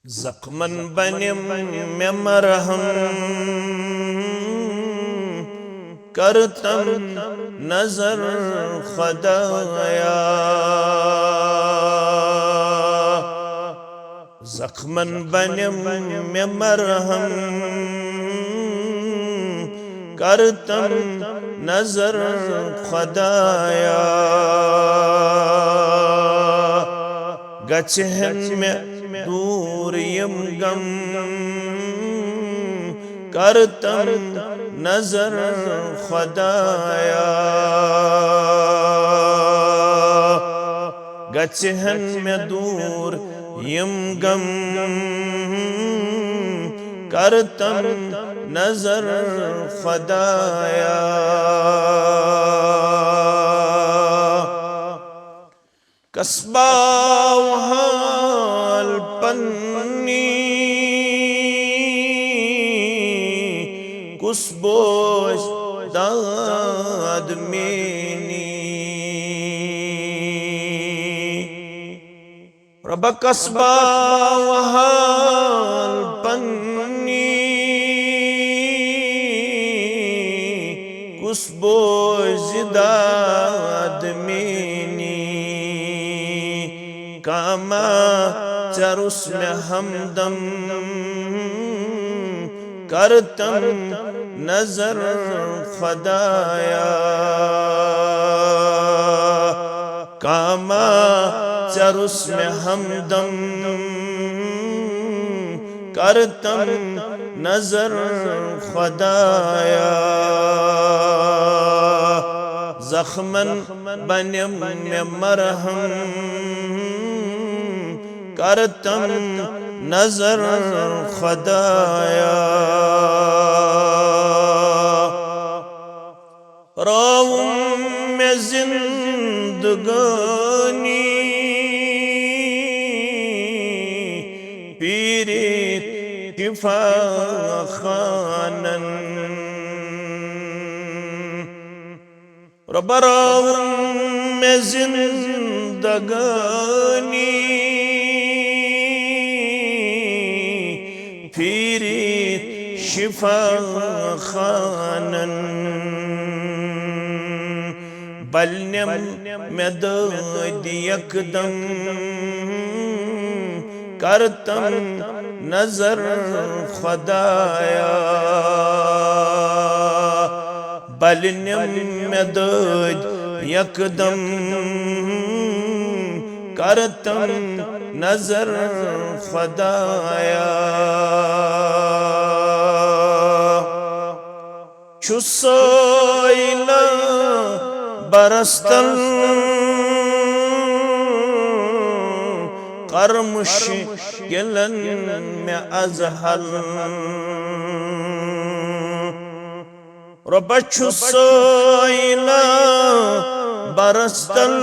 ज़ख्मन बनिम में मरहम करतम नजर खुदाया। ज़ख्मन बनिम में मरहम करतम नजर खुदाया। गचहन में दूर यम गम करतम नजर खुदाया। गचहन में दूर यम गम करतम नजर खुदाया। कस्बा हाल पन्नी कुसबोश दाद मेनी रब कस्बा हाल पन्नी कुसबोश दाद मेनी कामा चरुस में हमदम करतम नजर खुदाया। कामा चरुस में हमदम करतम नजर खुदाया। ज़ख्मन बनिम में मरहम करतम नजर खुदाया। रावुम में जिंदगानी पीरे किफा खानन रबरावुम में जिंदगानी फिरी शिफा खानन बलनम में दद यकदम करतम नजर खुदाया। बलनम में दद यकदम करतम नजर खुदाया। छुसैला बरस्तल करमुश गिलन में अजहल रब छुसैला बरस्तल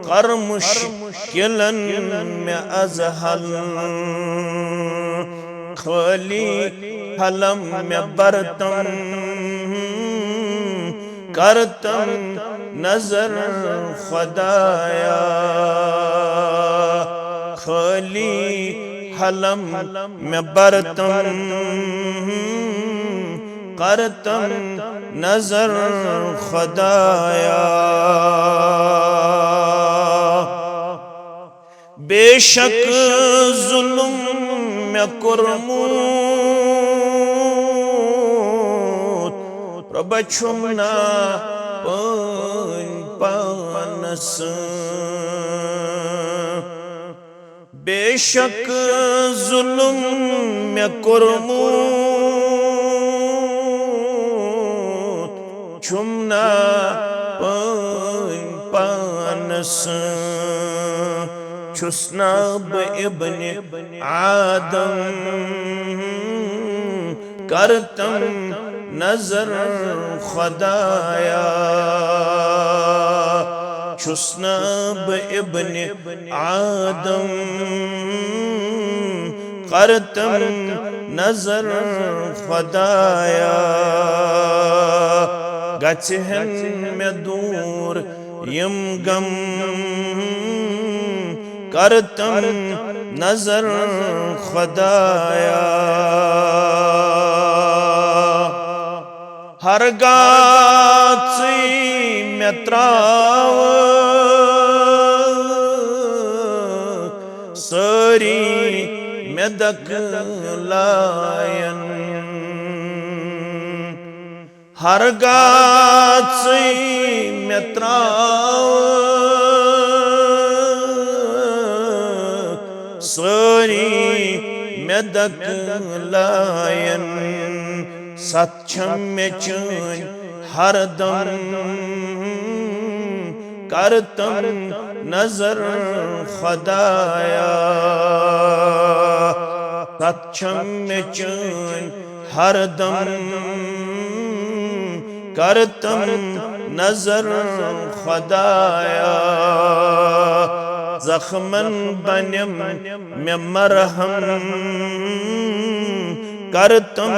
करमुश गिलन में अजहल खाली हलम में बरतम करतम नजर खुदाया। खाली हलम में बरतम करतम नजर खुदाया। बेशक जुल्म में कुरमूत रब छुमना पानस बेशक जुल्म में कुरमूत छुमना पानस छुस्नाब इब्ने आदम करतम नजर खुदाया। छुस्नाब इब्ने आदम करतम नजर खुदाया। गचहन में दूर यम गम करतम नजर खुदाया हरगाची मे त्राव सारी मे दखलायन हरगाची मे त्राव सारी मे दखलायन सच्छम में चून हरदम करतम नजर खुदाया सच्छम में चून हरदम करतम नजर खुदाया जख्मन बनम में मरहम करतम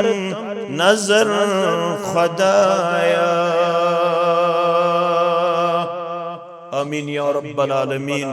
नजर खुदाया आमीन या रब्बल आलमीन।